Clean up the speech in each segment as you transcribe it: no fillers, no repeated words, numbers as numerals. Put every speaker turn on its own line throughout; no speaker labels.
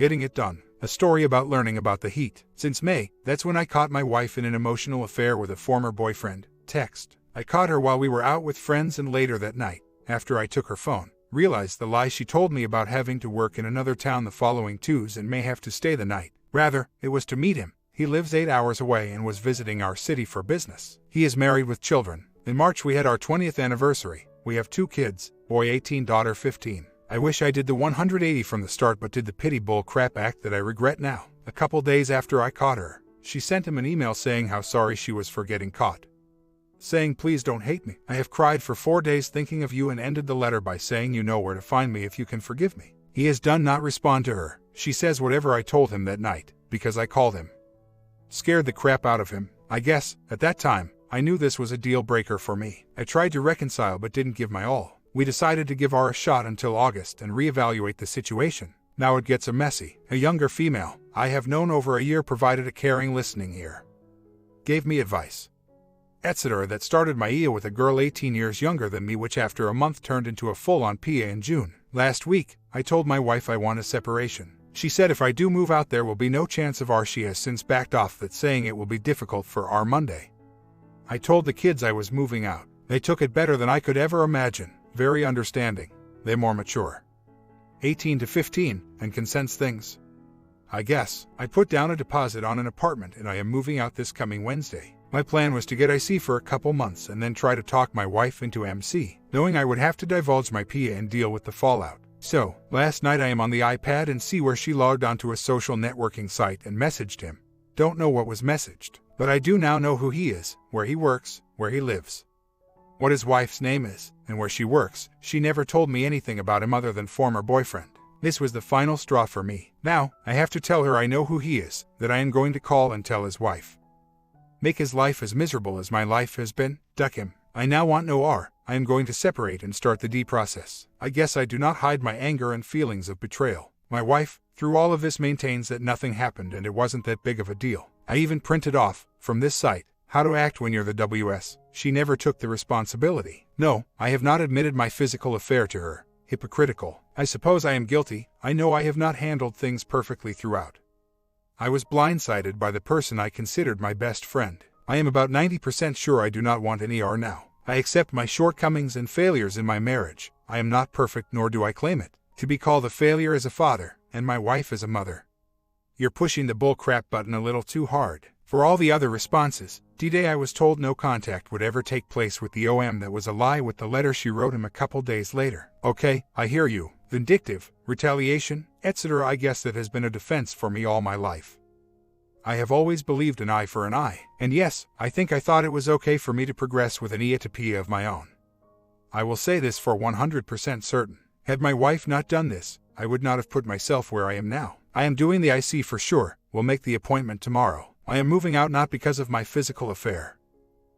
Getting it done. A story about learning about the heat. Since May, that's when I caught my wife in an emotional affair with a former boyfriend. Text. I caught her while we were out with friends, and later that night, after I took her phone, realized the lie she told me about having to work in another town the following Tuesday and may have to stay the night. Rather, it was to meet him. He lives 8 hours away and was visiting our city for business. He is married with children. In March we had our 20th anniversary. We have 2 kids, boy 18, daughter 15. I wish I did the 180 from the start, but did the pity bull crap act that I regret now. A couple days after I caught her, she sent him an email saying how sorry she was for getting caught. Saying, please don't hate me. I have cried for 4 days thinking of you, and ended the letter by saying, you know where to find me if you can forgive me. He has done not respond to her. She says whatever I told him that night, because I called him. Scared the crap out of him. I guess, at that time, I knew this was a deal breaker for me. I tried to reconcile but didn't give my all. We decided to give our a shot until August and reevaluate the situation. Now it gets messy. A younger female I have known over a year provided a caring listening ear. Gave me advice, etc. that started my EA with a girl 18 years younger than me, which after a month turned into a full-on PA in June. Last week, I told my wife I want a separation. She said if I do move out there will be no chance of our. She has since backed off that, saying it will be difficult for our Monday. I told the kids I was moving out. They took it better than I could ever imagine. Very understanding. They're more mature. 18 to 15, and can sense things. I guess. I put down a deposit on an apartment and I am moving out this coming Wednesday. My plan was to get IC for a couple months and then try to talk my wife into MC, knowing I would have to divulge my PA and deal with the fallout. So, last night I am on the iPad and see where she logged onto a social networking site and messaged him. Don't know what was messaged, but I do now know who he is, where he works, where he lives, what his wife's name is, and where she works. She never told me anything about him other than former boyfriend. This was the final straw for me. Now, I have to tell her I know who he is, that I am going to call and tell his wife. Make his life as miserable as my life has been. Duck him. I now want no R. I am going to separate and start the D process. I guess I do not hide my anger and feelings of betrayal. My wife, through all of this, maintains that nothing happened and it wasn't that big of a deal. I even printed off, from this site, how to act when you're the WS. She never took the responsibility. No, I have not admitted my physical affair to her. Hypocritical. I suppose I am guilty. I know I have not handled things perfectly throughout. I was blindsided by the person I considered my best friend. I am about 90% sure I do not want an ER now. I accept my shortcomings and failures in my marriage. I am not perfect, nor do I claim it. To be called a failure as a father, and my wife as a mother. You're pushing the bullcrap button a little too hard. For all the other responses, D-Day I was told no contact would ever take place with the OM. That was a lie with the letter she wrote him a couple days later. Okay, I hear you. Vindictive, retaliation, etc. I guess that has been a defense for me all my life. I have always believed an eye for an eye, and yes, I think I thought it was okay for me to progress with an EA of my own. I will say this for 100% certain. Had my wife not done this, I would not have put myself where I am now. I am doing the IC for sure. We'll make the appointment tomorrow. I am moving out not because of my physical affair.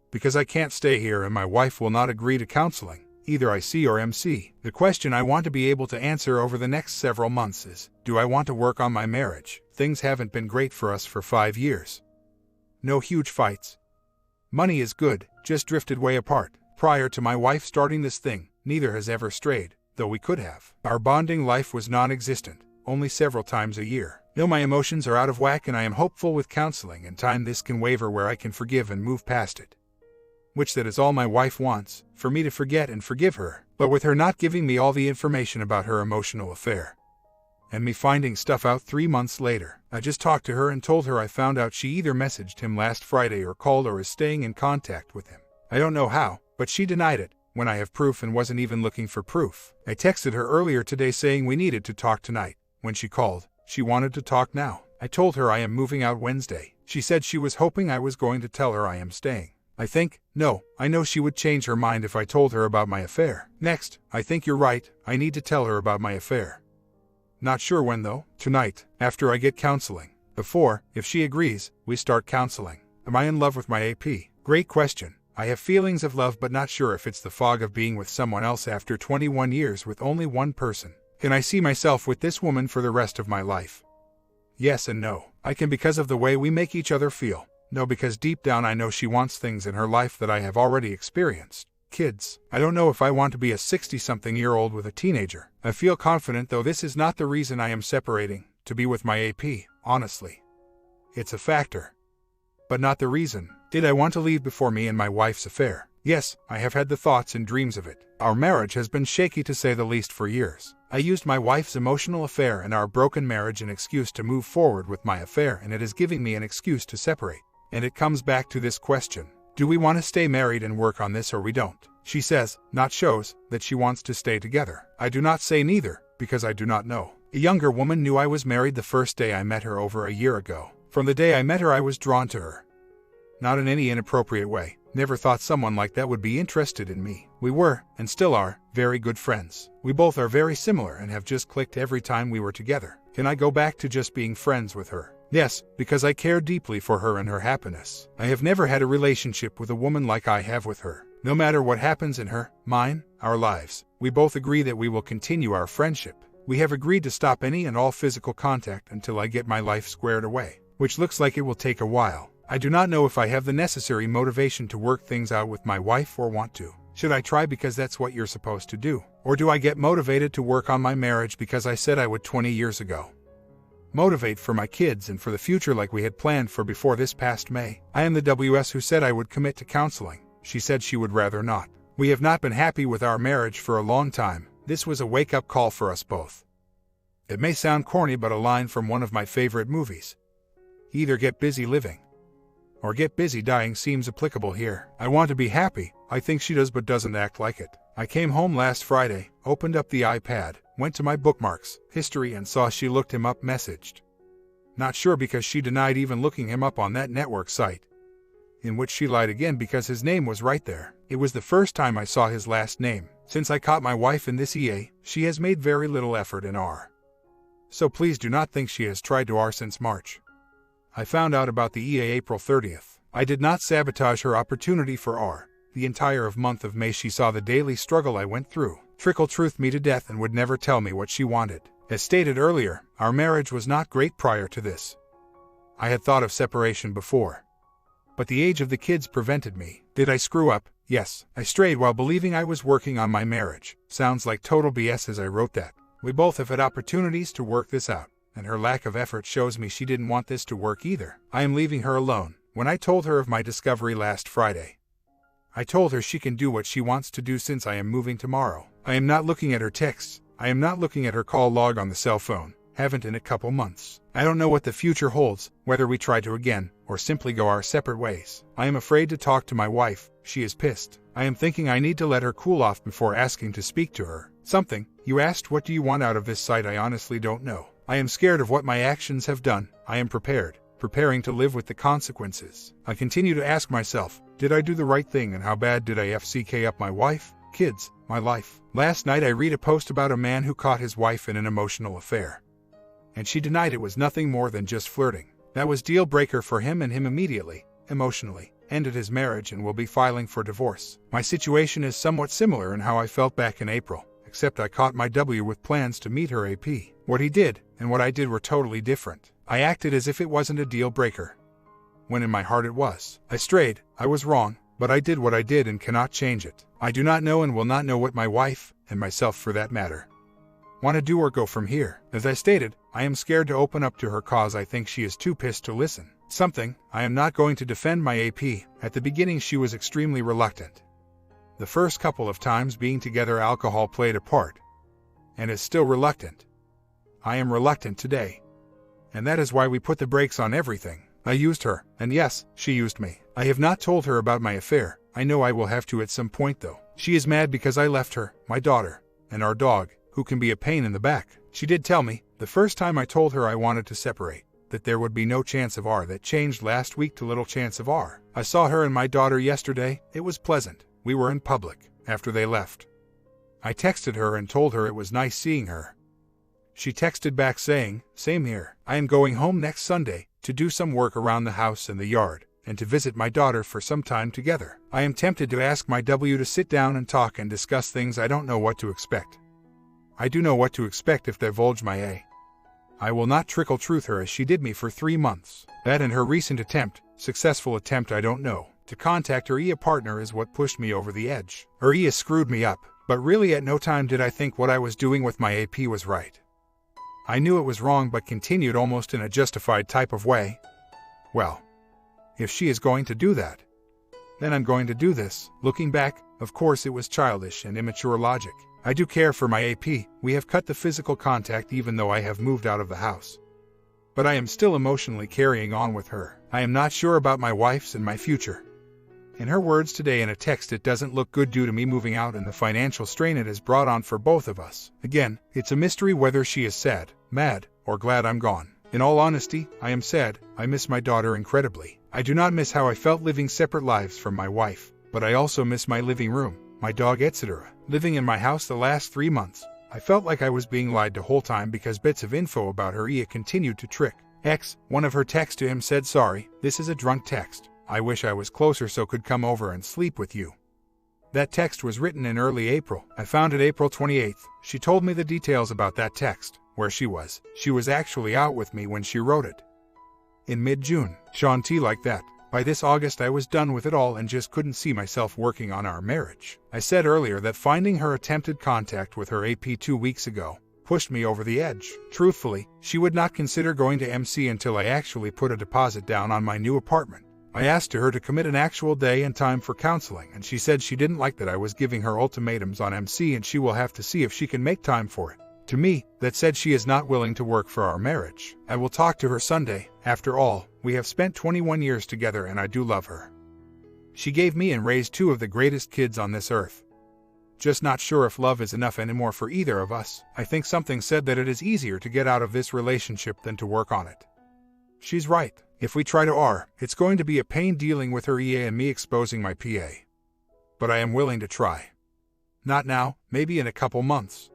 Because I can't stay here and my wife will not agree to counseling, either IC or MC. The question I want to be able to answer over the next several months is, do I want to work on my marriage? Things haven't been great for us for 5 years. No huge fights. Money is good, just drifted way apart. Prior to my wife starting this thing, neither has ever strayed, though we could have. Our bonding life was non-existent, only several times a year. No, my emotions are out of whack and I am hopeful with counseling and time this can waver where I can forgive and move past it. Which that is all my wife wants, for me to forget and forgive her, but with her not giving me all the information about her emotional affair. And me finding stuff out 3 months later. I just talked to her and told her I found out she either messaged him last Friday or called or is staying in contact with him. I don't know how, but she denied it, when I have proof and wasn't even looking for proof. I texted her earlier today saying we needed to talk tonight. When she called, she wanted to talk now. I told her I am moving out Wednesday. She said she was hoping I was going to tell her I am staying. I know she would change her mind if I told her about my affair. Next, I think you're right, I need to tell her about my affair. Not sure when though. Tonight, after I get counseling. Before, if she agrees, we start counseling. Am I in love with my AP? Great question. I have feelings of love but not sure if it's the fog of being with someone else after 21 years with only one person. Can I see myself with this woman for the rest of my life? Yes and no. I can because of the way we make each other feel. No, because deep down I know she wants things in her life that I have already experienced. Kids. I don't know if I want to be a 60-something-year-old with a teenager. I feel confident though this is not the reason I am separating. to be with my AP, honestly. It's a factor, but not the reason. Did I want to leave before me and my wife's affair? Yes, I have had the thoughts and dreams of it. Our marriage has been shaky to say the least for years. I used my wife's emotional affair and our broken marriage an excuse to move forward with my affair, and it is giving me an excuse to separate. And it comes back to this question. Do we want to stay married and work on this, or we don't? She says, not shows, that she wants to stay together. I do not say neither, because I do not know. A younger woman knew I was married the first day I met her over a year ago. From the day I met her I was drawn to her. Not in any inappropriate way. Never thought someone like that would be interested in me. We were, and still are, very good friends. We both are very similar and have just clicked every time we were together. Can I go back to just being friends with her? Yes, because I care deeply for her and her happiness. I have never had a relationship with a woman like I have with her. No matter what happens in her, mine, our lives, we both agree that we will continue our friendship. We have agreed to stop any and all physical contact until I get my life squared away, which looks like it will take a while. I do not know if I have the necessary motivation to work things out with my wife or want to. Should I try because that's what you're supposed to do? Or do I get motivated to work on my marriage because I said I would 20 years ago? Motivate for my kids and for the future like we had planned for before this past May. I am the WS who said I would commit to counseling. She said she would rather not. We have not been happy with our marriage for a long time. This was a wake-up call for us both. It may sound corny, but a line from one of my favorite movies. Either get busy living or get busy dying seems applicable here. I want to be happy. I think she does, but doesn't act like it. I came home last Friday, opened up the iPad, went to my bookmarks, history, and saw she looked him up, messaged. Not sure because she denied even looking him up on that network site, in which she lied again because his name was right there. It was the first time I saw his last name. Since I caught my wife in this EA, she has made very little effort in R. So please do not think she has tried to R since March. I found out about the EA April 30th. I did not sabotage her opportunity for R. The entire month of May she saw the daily struggle I went through, trickle-truth me to death, and would never tell me what she wanted. As stated earlier, our marriage was not great prior to this. I had thought of separation before, but the age of the kids prevented me. Did I screw up? Yes. I strayed while believing I was working on my marriage. Sounds like total BS as I wrote that. We both have had opportunities to work this out, and her lack of effort shows me she didn't want this to work either. I am leaving her alone. When I told her of my discovery last Friday, I told her she can do what she wants to do since I am moving tomorrow. I am not looking at her texts. I am not looking at her call log on the cell phone. Haven't in a couple months. I don't know what the future holds, whether we try to again, or simply go our separate ways. I am afraid to talk to my wife. She is pissed. I am thinking I need to let her cool off before asking to speak to her. Something. You asked what do you want out of this site? I honestly don't know. I am scared of what my actions have done. I am preparing to live with the consequences. I continue to ask myself, did I do the right thing, and how bad did I FCK up my wife, kids, my life? Last night I read a post about a man who caught his wife in an emotional affair, and she denied it was nothing more than just flirting. That was deal breaker for him, and him immediately, emotionally, ended his marriage and will be filing for divorce. My situation is somewhat similar in how I felt back in April, except I caught my W with plans to meet her AP. What he did and what I did were totally different. I acted as if it wasn't a deal breaker, when in my heart it was. I strayed, I was wrong, but I did what I did and cannot change it. I do not know and will not know what my wife, and myself for that matter, want to do or go from here. As I stated, I am scared to open up to her cause I think she is too pissed to listen. Something, I am not going to defend my AP. At the beginning she was extremely reluctant. The first couple of times being together alcohol played a part, and is still reluctant. I am reluctant today, and that is why we put the brakes on everything. I used her, and yes, she used me. I have not told her about my affair. I know I will have to at some point though. She is mad because I left her, my daughter, and our dog, who can be a pain in the back. She did tell me, the first time I told her I wanted to separate, that there would be no chance of R. That changed last week to little chance of R. I saw her and my daughter yesterday. It was pleasant. We were in public, after they left. I texted her and told her it was nice seeing her. She texted back saying, same here. I am going home next Sunday, to do some work around the house and the yard, and to visit my daughter for some time together. I am tempted to ask my W to sit down and talk and discuss things. I don't know what to expect. I do know what to expect if they divulge my A. I will not trickle-truth her as she did me for 3 months. That and her recent attempt, successful attempt I don't know, to contact her EA partner is what pushed me over the edge. Her EA screwed me up, but really at no time did I think what I was doing with my AP was right. I knew it was wrong but continued almost in a justified type of way. Well, if she is going to do that, then I'm going to do this. Looking back, of course it was childish and immature logic. I do care for my AP, we have cut the physical contact even though I have moved out of the house. But I am still emotionally carrying on with her. I am not sure about my wife's and my future. In her words today in a text, it doesn't look good due to me moving out and the financial strain it has brought on for both of us. Again, it's a mystery whether she is sad, mad, or glad I'm gone. In all honesty, I am sad. I miss my daughter incredibly. I do not miss how I felt living separate lives from my wife, but I also miss my living room, my dog, etc. Living in my house the last 3 months, I felt like I was being lied to the whole time because bits of info about her continued to trick. One of her texts to him said, "Sorry, this is a drunk text. I wish I was closer so could come over and sleep with you." That text was written in early April. I found it April 28th. She told me the details about that text, where she was. She was actually out with me when she wrote it. In mid-June, Sean T. like that. By this August I was done with it all and just couldn't see myself working on our marriage. I said earlier that finding her attempted contact with her AP 2 weeks ago pushed me over the edge. Truthfully, she would not consider going to MC until I actually put a deposit down on my new apartment. I asked her to commit an actual day and time for counseling, and she said she didn't like that I was giving her ultimatums on MC and she will have to see if she can make time for it. To me, that said she is not willing to work for our marriage. I will talk to her Sunday. After all, we have spent 21 years together and I do love her. She gave me and raised 2 of the greatest kids on this earth. Just not sure if love is enough anymore for either of us. I think something said that it is easier to get out of this relationship than to work on it. She's right. If we try to it's going to be a pain dealing with her EA and me exposing my PA. But I am willing to try. Not now, maybe in a couple months.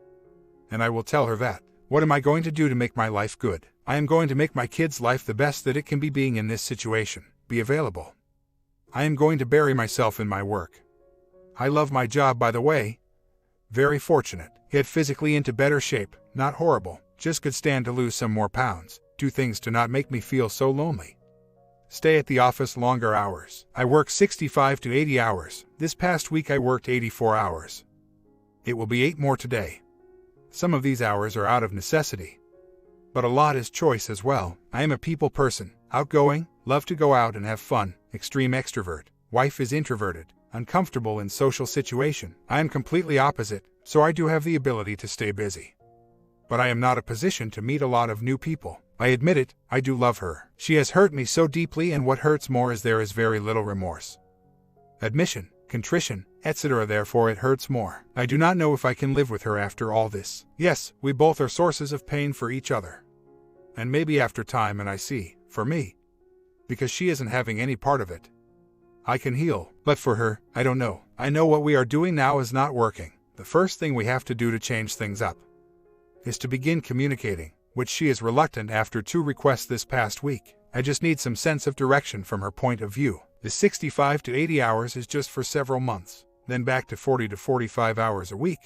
And I will tell her that. What am I going to do to make my life good? I am going to make my kid's life the best that it can be being in this situation. Be available. I am going to bury myself in my work. I love my job, by the way. Very fortunate. Get physically into better shape, not horrible. Just could stand to lose some more pounds. Do things to not make me feel so lonely. Stay at the office longer hours. I work 65 to 80 hours. This past week I worked 84 hours. It will be 8 more today. Some of these hours are out of necessity, but a lot is choice as well. I am a people person, outgoing, love to go out and have fun, extreme extrovert. Wife is introverted, uncomfortable in social situation. I am completely opposite, so I do have the ability to stay busy. But I am not in a position to meet a lot of new people. I admit it, I do love her. She has hurt me so deeply, and what hurts more is there is very little remorse. Admission, contrition, etc. Therefore it hurts more. I do not know if I can live with her after all this. Yes, we both are sources of pain for each other. And maybe after time and I see, for me, because she isn't having any part of it, I can heal. But for her, I don't know. I know what we are doing now is not working. The first thing we have to do to change things up is to begin communicating, which she is reluctant after 2 requests this past week. I just need some sense of direction from her point of view. The 65 to 80 hours is just for several months, then back to 40 to 45 hours a week.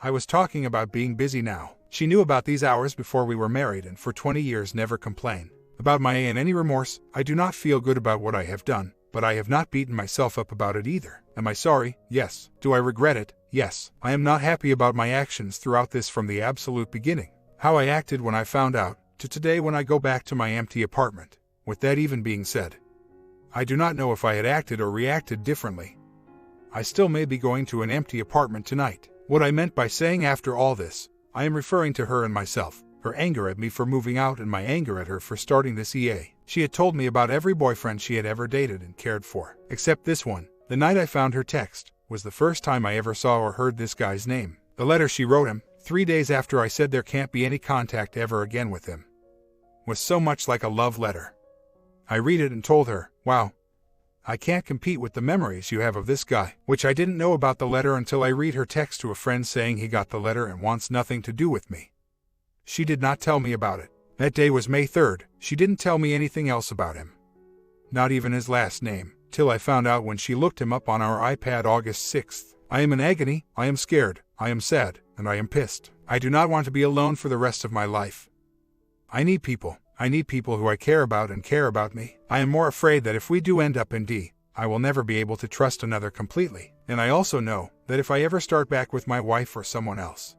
I was talking about being busy now. She knew about these hours before we were married and for 20 years never complained about my and any remorse. I do not feel good about what I have done, but I have not beaten myself up about it either. Am I sorry? Yes. Do I regret it? Yes. I am not happy about my actions throughout this from the absolute beginning. How I acted when I found out, to today when I go back to my empty apartment. With that even being said, I do not know if I had acted or reacted differently. I still may be going to an empty apartment tonight. What I meant by saying after all this, I am referring to her and myself, her anger at me for moving out and my anger at her for starting this EA. She had told me about every boyfriend she had ever dated and cared for, except this one. The night I found her text was the first time I ever saw or heard this guy's name. The letter she wrote him, 3 days after I said there can't be any contact ever again with him, was so much like a love letter. I read it and told her, wow, I can't compete with the memories you have of this guy, which I didn't know about the letter until I read her text to a friend saying he got the letter and wants nothing to do with me. She did not tell me about it. That day was May 3rd. She didn't tell me anything else about him. Not even his last name, till I found out when she looked him up on our iPad August 6th. I am in agony, I am scared, I am sad, and I am pissed. I do not want to be alone for the rest of my life. I need people. I need people who I care about and care about me. I am more afraid that if we do end up in D, I will never be able to trust another completely. And I also know that if I ever start back with my wife or someone else,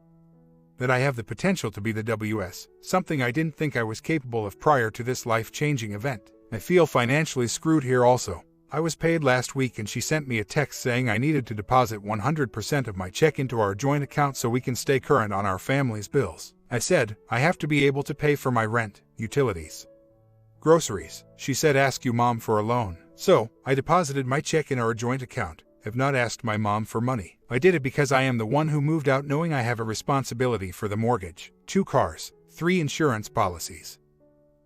that I have the potential to be the WS, something I didn't think I was capable of prior to this life-changing event. I feel financially screwed here also. I was paid last week and she sent me a text saying I needed to deposit 100% of my check into our joint account so we can stay current on our family's bills. I said, I have to be able to pay for my rent, utilities, groceries. She said ask your mom for a loan. So, I deposited my check in our joint account. Have not asked my mom for money. I did it because I am the one who moved out knowing I have a responsibility for the mortgage, 2 cars, 3 insurance policies,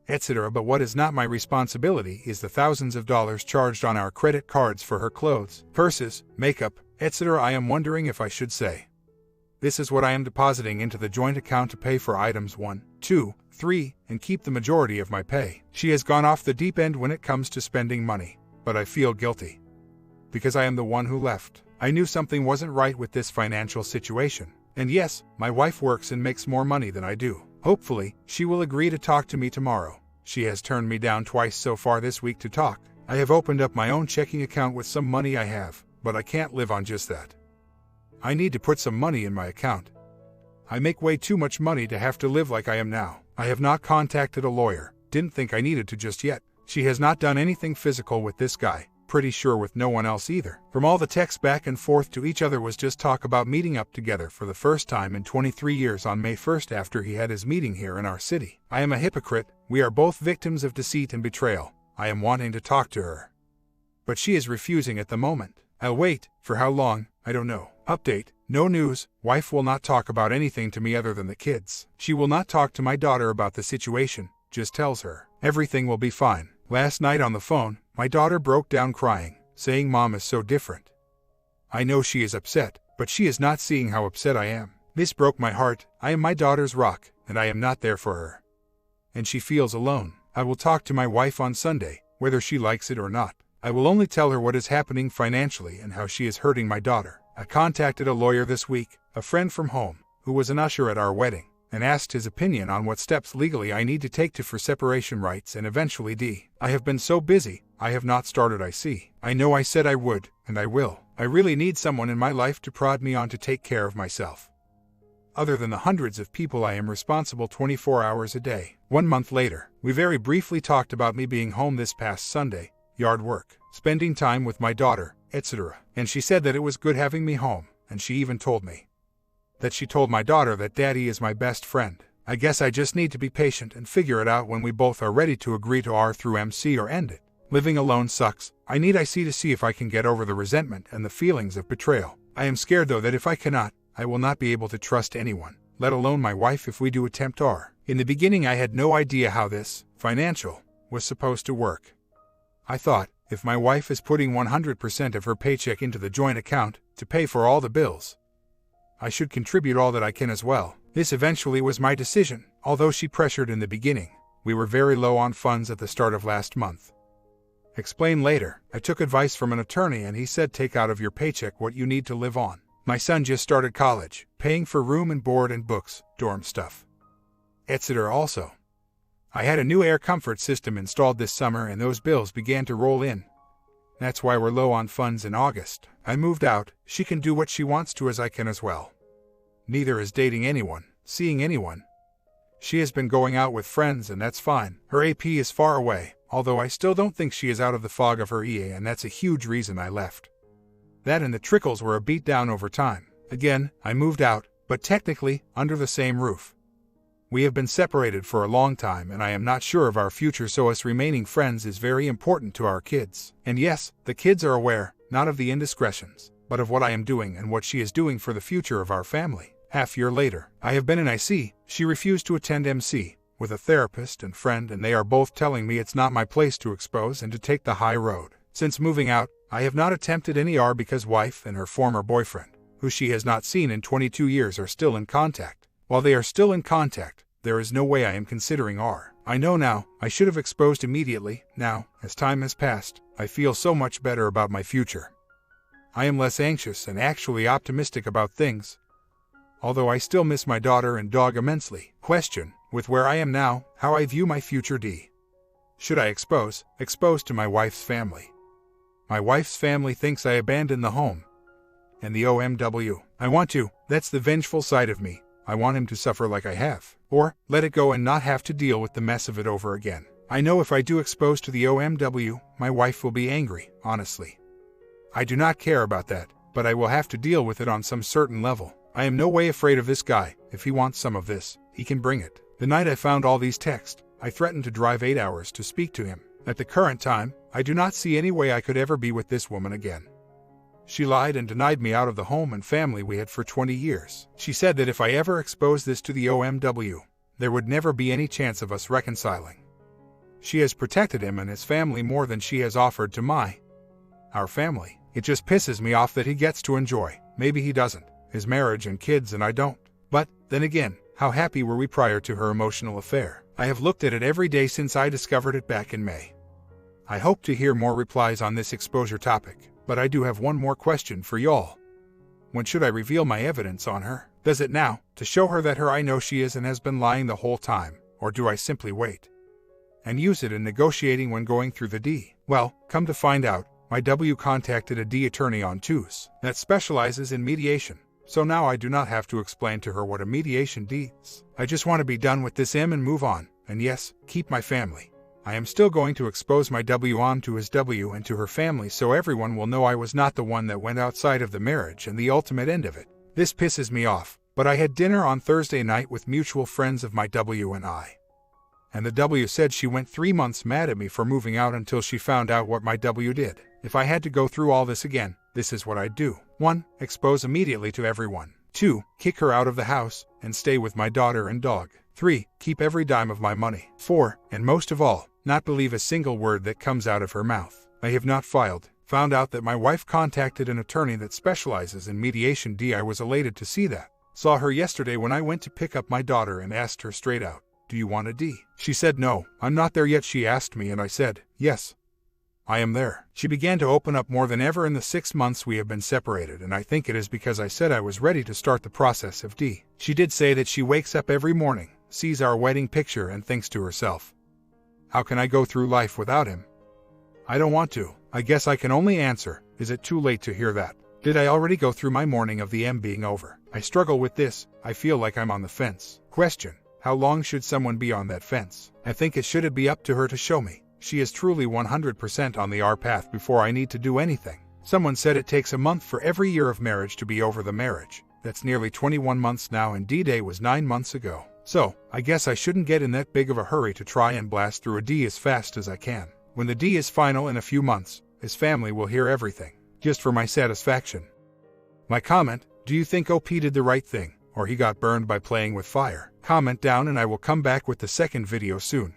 etc. But what is not my responsibility is the thousands of dollars charged on our credit cards for her clothes, purses, makeup, etc. I am wondering if I should say, this is what I am depositing into the joint account to pay for items 1, 2, 3, and keep the majority of my pay. She has gone off the deep end when it comes to spending money, but I feel guilty because I am the one who left. I knew something wasn't right with this financial situation. And yes, my wife works and makes more money than I do. Hopefully, she will agree to talk to me tomorrow. She has turned me down twice so far this week to talk. I have opened up my own checking account with some money I have, but I can't live on just that. I need to put some money in my account. I make way too much money to have to live like I am now. I have not contacted a lawyer. Didn't think I needed to just yet. She has not done anything physical with this guy. Pretty sure with no one else either. From all the texts back and forth to each other was just talk about meeting up together for the first time in 23 years on May 1st after he had his meeting here in our city. I am a hypocrite. We are both victims of deceit and betrayal. I am wanting to talk to her, but she is refusing at the moment. I'll wait. For how long? I don't know. Update. No news. Wife will not talk about anything to me other than the kids. She will not talk to my daughter about the situation. Just tells her everything will be fine. Last night on the phone, my daughter broke down crying, saying Mom is so different. I know she is upset, but she is not seeing how upset I am. This broke my heart. I am my daughter's rock, and I am not there for her. And she feels alone. I will talk to my wife on Sunday, whether she likes it or not. I will only tell her what is happening financially and how she is hurting my daughter. I contacted a lawyer this week, a friend from home, who was an usher at our wedding, and asked his opinion on what steps legally I need to take for separation rights and eventually I have been so busy, I have not started. I know I said I would, and I will. I really need someone in my life to prod me on to take care of myself. Other than the hundreds of people I am responsible 24 hours a day. 1 month later, we very briefly talked about me being home this past Sunday, yard work, spending time with my daughter, etc. And she said that it was good having me home, and she even told me that she told my daughter that Daddy is my best friend. I guess I just need to be patient and figure it out when we both are ready to agree to R through MC or end it. Living alone sucks. I need to see if I can get over the resentment and the feelings of betrayal. I am scared though that if I cannot, I will not be able to trust anyone, let alone my wife if we do attempt R. In the beginning I had no idea how this, financial, was supposed to work. I thought, if my wife is putting 100% of her paycheck into the joint account to pay for all the bills, I should contribute all that I can as well. This eventually was my decision, although she pressured in the beginning. We were very low on funds at the start of last month. Explain later. I took advice from an attorney and he said take out of your paycheck what you need to live on. My son just started college, paying for room and board and books, dorm stuff, etc. Also, I had a new air comfort system installed this summer and those bills began to roll in. That's why we're low on funds in August. I moved out. She can do what she wants to as I can as well. Neither is dating anyone, seeing anyone. She has been going out with friends and that's fine. Her AP is far away, although I still don't think she is out of the fog of her EA and that's a huge reason I left. That and the trickles were a beat down over time. Again, I moved out, but technically, under the same roof. We have been separated for a long time and I am not sure of our future, so us remaining friends is very important to our kids. And yes, the kids are aware, not of the indiscretions, but of what I am doing and what she is doing for the future of our family. Half-year later, I have been in IC. She refused to attend MC, with a therapist and friend, and they are both telling me it's not my place to expose and to take the high road. Since moving out, I have not attempted any R because wife and her former boyfriend, who she has not seen in 22 years, are still in contact. While they are still in contact, there is no way I am considering R. I know now, I should have exposed immediately. Now, as time has passed, I feel so much better about my future. I am less anxious and actually optimistic about things. Although I still miss my daughter and dog immensely. Question, with where I am now, how I view my future D. Should I expose to my wife's family? My wife's family thinks I abandoned the home and the OMW. I want to, that's the vengeful side of me. I want him to suffer like I have. Or, let it go and not have to deal with the mess of it over again. I know if I do expose to the OMW, my wife will be angry, honestly. I do not care about that, but I will have to deal with it on some certain level. I am no way afraid of this guy. If he wants some of this, he can bring it. The night I found all these texts, I threatened to drive 8 hours to speak to him. At the current time, I do not see any way I could ever be with this woman again. She lied and denied me out of the home and family we had for 20 years. She said that if I ever exposed this to the OMW, there would never be any chance of us reconciling. She has protected him and his family more than she has offered to our family. It just pisses me off that he gets to enjoy, maybe he doesn't, his marriage and kids and I don't. But, then again, how happy were we prior to her emotional affair? I have looked at it every day since I discovered it back in May. I hope to hear more replies on this exposure topic, but I do have one more question for y'all. When should I reveal my evidence on her? Does it now, to show her that I know she is and has been lying the whole time, or do I simply wait and use it in negotiating when going through the D? Well, come to find out, my W contacted a D attorney on Tuesday that specializes in mediation. So now I do not have to explain to her what a mediation D is. I just want to be done with this M and move on, and yes, keep my family. I am still going to expose my W on to his W and to her family so everyone will know I was not the one that went outside of the marriage and the ultimate end of it. This pisses me off, but I had dinner on Thursday night with mutual friends of my W and I. And the W said she went 3 months mad at me for moving out until she found out what my W did. If I had to go through all this again, this is what I'd do. 1. Expose immediately to everyone. 2. Kick her out of the house and stay with my daughter and dog. 3. Keep every dime of my money. 4. And most of all, not believe a single word that comes out of her mouth. I have not found out that my wife contacted an attorney that specializes in mediation D. I was elated to see that. Saw her yesterday when I went to pick up my daughter and asked her straight out, "Do you want a D?" She said no, I'm not there yet, she asked me, and I said, yes, I am there. She began to open up more than ever in the 6 months we have been separated, and I think it is because I said I was ready to start the process of D. She did say that she wakes up every morning, sees our wedding picture and thinks to herself, how can I go through life without him? I don't want to. I guess I can only answer, is it too late to hear that? Did I already go through my mourning of the M being over? I struggle with this. I feel like I'm on the fence. Question: how long should someone be on that fence? I think it should be up to her to show me. She is truly 100% on the R path before I need to do anything. Someone said it takes a month for every year of marriage to be over the marriage. That's nearly 21 months now, and D-Day was 9 months ago. So, I guess I shouldn't get in that big of a hurry to try and blast through a D as fast as I can. When the D is final in a few months, his family will hear everything, just for my satisfaction. My comment: do you think OP did the right thing, or he got burned by playing with fire? Comment down and I will come back with the second video soon.